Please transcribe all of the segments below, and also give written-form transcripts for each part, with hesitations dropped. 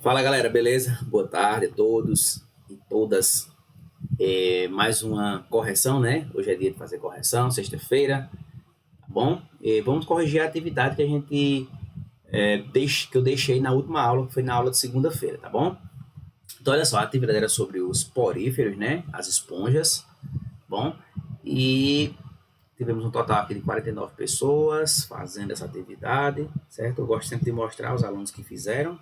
Fala galera, beleza? Boa tarde a todos e todas. Mais uma correção, né? Hoje é dia de fazer correção, sexta-feira, tá bom? Vamos corrigir a atividade que a gente que eu deixei na última aula, que foi na aula de segunda-feira, tá bom? Então, olha só, a atividade era sobre os poríferos, né? As esponjas, tá bom? E tivemos um total aqui de 49 pessoas fazendo essa atividade, certo? Eu gosto sempre de mostrar os alunos que fizeram.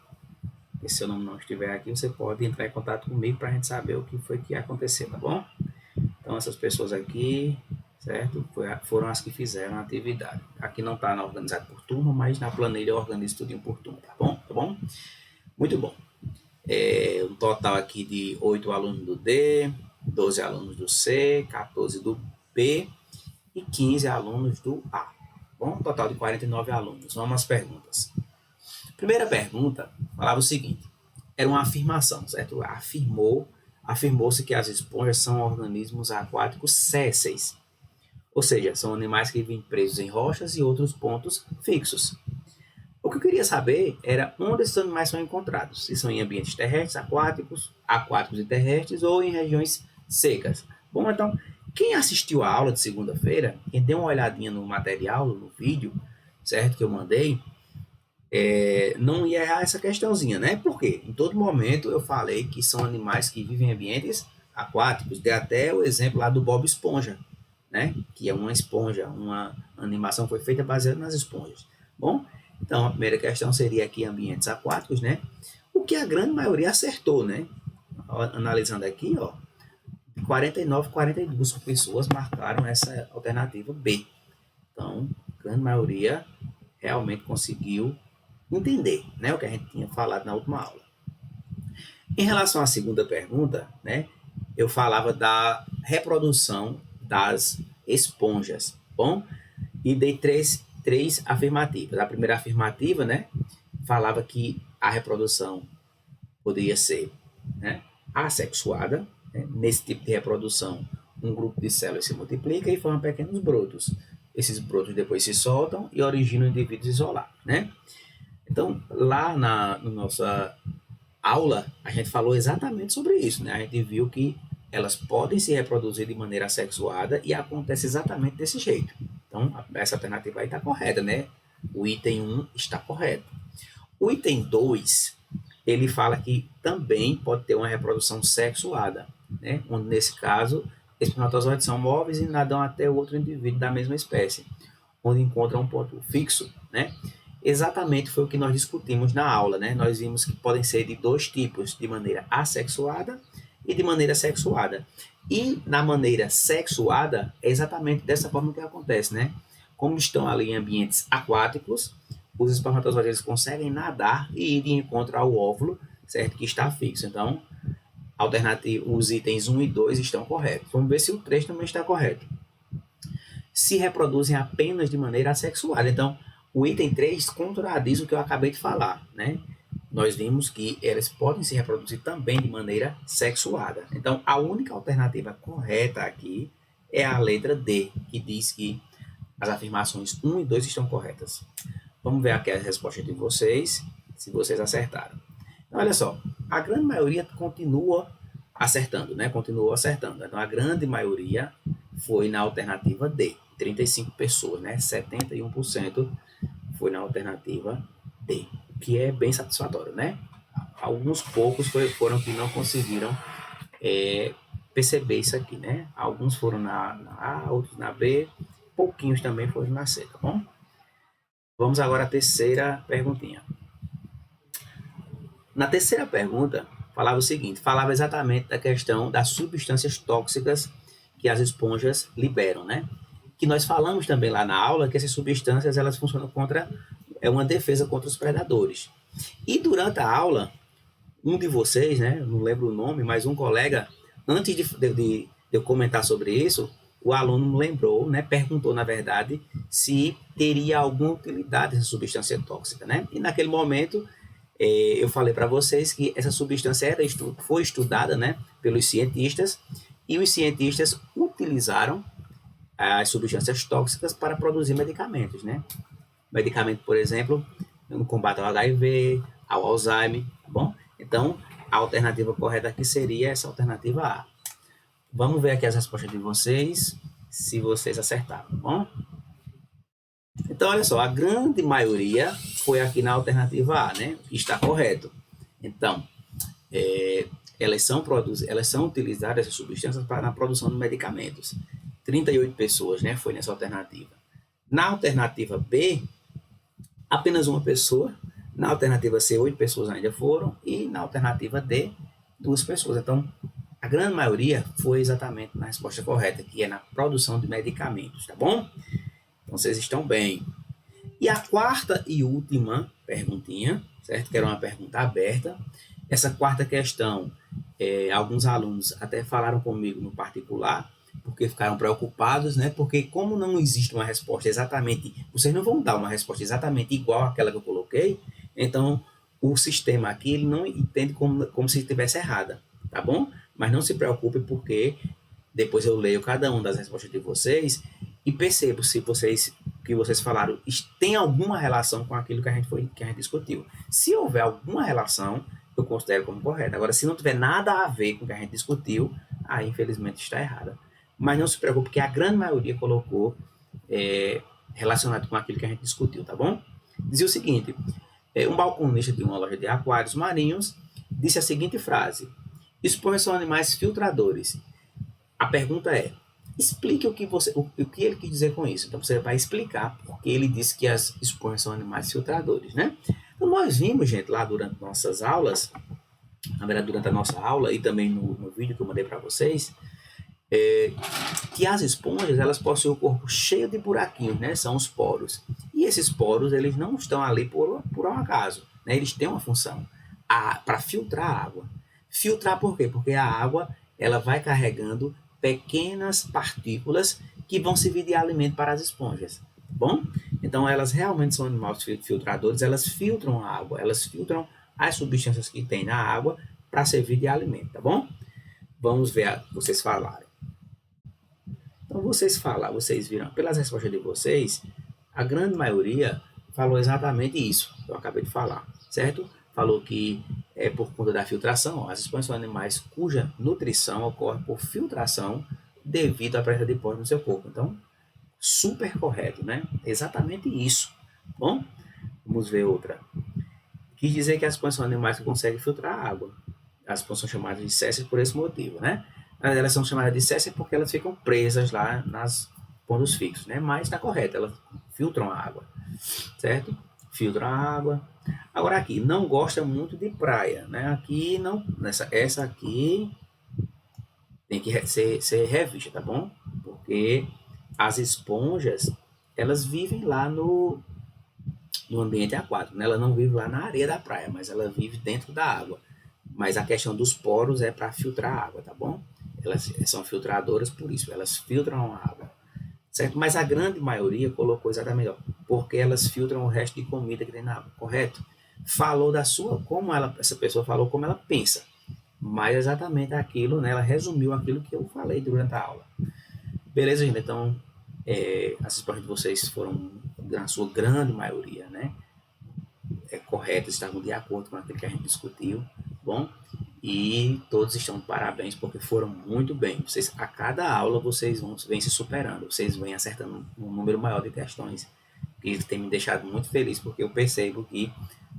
E se eu não estiver aqui, você pode entrar em contato comigo para a gente saber o que foi que aconteceu, tá bom? Então, essas pessoas aqui, certo? Foram as que fizeram a atividade. Aqui não está organizado por turma, mas na planilha eu organizo tudo por turma, tá bom? Tá bom? Muito bom. Um total aqui de 8 alunos do D, 12 alunos do C, 14 do B e 15 alunos do A. Bom, um total de 49 alunos. Vamos às perguntas. Primeira pergunta falava o seguinte: era uma afirmação, certo? Afirmou-se que as esponjas são organismos aquáticos sésseis, ou seja, são animais que vivem presos em rochas e outros pontos fixos. O que eu queria saber era onde esses animais são encontrados, se são em ambientes terrestres, aquáticos e terrestres, ou em regiões secas. Bom, então, quem assistiu a aula de segunda-feira, quem deu uma olhadinha no material, no vídeo, certo, que eu mandei, não ia errar essa questãozinha, né? Porque em todo momento eu falei que são animais que vivem em ambientes aquáticos. Dei até o exemplo lá do Bob Esponja, né? Que é uma esponja, uma animação foi feita baseada nas esponjas. Bom, então a primeira questão seria aqui ambientes aquáticos, né? O que a grande maioria acertou, né? Analisando aqui, ó, de 49, 42 pessoas marcaram essa alternativa B. Então, a grande maioria realmente conseguiu entender, né, o que a gente tinha falado na última aula. Em relação à segunda pergunta, né, eu falava da reprodução das esponjas, bom? E dei três afirmativas. A primeira afirmativa, né, falava que a reprodução poderia ser, né, assexuada. Né? Nesse tipo de reprodução, um grupo de células se multiplica e forma pequenos brotos. Esses brotos depois se soltam e originam indivíduos isolados, né? Então, lá na nossa aula, a gente falou exatamente sobre isso, né? A gente viu que elas podem se reproduzir de maneira assexuada e acontece exatamente desse jeito. Então, essa alternativa aí está correta, né? O item 1 está correto. O item 2, ele fala que também pode ter uma reprodução sexuada, né? Onde, nesse caso, espermatozoides são móveis e nadam até outro indivíduo da mesma espécie, onde encontra um ponto fixo, né? Exatamente foi o que nós discutimos na aula, né? Nós vimos que podem ser de dois tipos, de maneira assexuada e de maneira sexuada. E na maneira sexuada, é exatamente dessa forma que acontece, né? Como estão ali em ambientes aquáticos, os espermatozoides conseguem nadar e ir de encontro ao óvulo, certo? Que está fixo. Então, os itens 1 e 2 estão corretos. Vamos ver se o 3 também está correto. Se reproduzem apenas de maneira assexuada. Então, o item 3 contradiz o que eu acabei de falar, né? Nós vimos que elas podem se reproduzir também de maneira sexuada. Então, a única alternativa correta aqui é a letra D, que diz que as afirmações 1 e 2 estão corretas. Vamos ver aqui a resposta de vocês, se vocês acertaram. Então, olha só, a grande maioria continua acertando, né? Continuou acertando. Então, a grande maioria foi na alternativa D, 35 pessoas, né? 71% foi na alternativa D, que é bem satisfatório, né? Alguns poucos foram que não conseguiram perceber isso aqui, né? Alguns foram na A, outros na B, pouquinhos também foram na C, tá bom? Vamos agora à terceira perguntinha. Na terceira pergunta, falava o seguinte, falava exatamente da questão das substâncias tóxicas que as esponjas liberam, né? Que nós falamos também lá na aula que essas substâncias elas funcionam contra uma defesa contra os predadores. E durante a aula, um de vocês, né, não lembro o nome, mas um colega, antes de eu comentar sobre isso, o aluno lembrou, né, perguntou na verdade se teria alguma utilidade essa substância tóxica, né? E naquele momento eu falei para vocês que essa substância foi estudada, né, pelos cientistas e os cientistas utilizaram as substâncias tóxicas para produzir medicamentos, né? Medicamento, por exemplo, no combate ao HIV, ao Alzheimer, tá bom? Então, a alternativa correta aqui seria essa alternativa A. Vamos ver aqui as respostas de vocês, se vocês acertaram, tá bom? Então, olha só, a grande maioria foi aqui na alternativa A, né? Está correto. Então, elas são utilizadas, essas substâncias, na produção de medicamentos. 38 pessoas, né? Foi nessa alternativa. Na alternativa B, apenas uma pessoa. Na alternativa C, 8 pessoas ainda foram. E na alternativa D, 2 pessoas. Então, a grande maioria foi exatamente na resposta correta, que é na produção de medicamentos, tá bom? Então, vocês estão bem. E a quarta e última perguntinha, certo? Que era uma pergunta aberta. Essa quarta questão, alguns alunos até falaram comigo no particular, porque ficaram preocupados, né? Porque como não existe uma resposta exatamente, vocês não vão dar uma resposta exatamente igual àquela que eu coloquei, então o sistema aqui ele não entende como se estivesse errada, tá bom? Mas não se preocupe, porque depois eu leio cada uma das respostas de vocês e percebo se vocês que vocês falaram tem alguma relação com aquilo que a gente discutiu. Se houver alguma relação, eu considero como correta. Agora, se não tiver nada a ver com o que a gente discutiu, aí infelizmente está errada. Mas não se preocupe, que a grande maioria colocou relacionado com aquilo que a gente discutiu, tá bom? Dizia o seguinte: um balconista de uma loja de aquários marinhos disse a seguinte frase: esponjas são animais filtradores. A pergunta é: explique o que ele quis dizer com isso. Então você vai explicar porque ele disse que as esponjas são animais filtradores, né? Então nós vimos, gente, lá durante nossas aulas, na verdade durante a nossa aula e também no vídeo que eu mandei para vocês, que as esponjas elas possuem o corpo cheio de buraquinhos, né? São os poros. E esses poros eles não estão ali por um acaso, né? Eles têm uma função para filtrar a água. Filtrar por quê? Porque a água ela vai carregando pequenas partículas que vão servir de alimento para as esponjas, tá bom? Então elas realmente são animais filtradores, elas filtram a água, elas filtram as substâncias que tem na água para servir de alimento, tá bom? Vamos ver vocês falarem. Então vocês viram pelas respostas de vocês, a grande maioria falou exatamente isso que eu acabei de falar, certo? Falou que é por conta da filtração. As esponjas são animais cuja nutrição ocorre por filtração devido à presença de poros no seu corpo. Então, super correto, né? Exatamente isso. Bom, vamos ver outra. Quis dizer que as esponjas são animais que conseguem filtrar a água. As esponjas são chamadas de césseis por esse motivo, né? Elas são chamadas de césseis porque elas ficam presas lá nas pontos fixos, né? Mas está correto, elas filtram a água, certo? Filtram a água. Agora aqui, não gosta muito de praia, né? Aqui não, essa aqui tem que ser revista, tá bom? Porque as esponjas, elas vivem lá no ambiente aquático, né? Ela não vive lá na areia da praia, mas ela vive dentro da água. Mas a questão dos poros é para filtrar a água, tá bom? Elas são filtradoras por isso, elas filtram a água, certo? Mas a grande maioria colocou exatamente, porque elas filtram o resto de comida que tem na água, correto? Falou essa pessoa falou como ela pensa, mas exatamente aquilo, né? Ela resumiu aquilo que eu falei durante a aula. Beleza, gente? Então, as respostas de vocês foram, na sua grande maioria, né? Corretas, estavam de acordo com aquilo que a gente discutiu, bom? E todos estão de parabéns porque foram muito bem. Vocês, a cada aula vocês vêm se superando, vocês vêm acertando um número maior de questões, que tem me deixado muito feliz, porque eu percebo que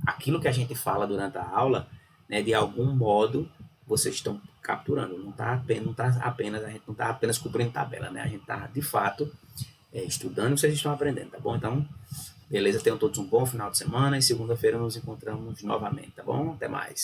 aquilo que a gente fala durante a aula, né, de algum modo vocês estão capturando. Não a gente não está apenas cumprindo tabela, né? A gente está de fato estudando e vocês estão aprendendo, tá bom? Então, beleza, tenham todos um bom final de semana e segunda-feira nos encontramos novamente, tá bom? Até mais.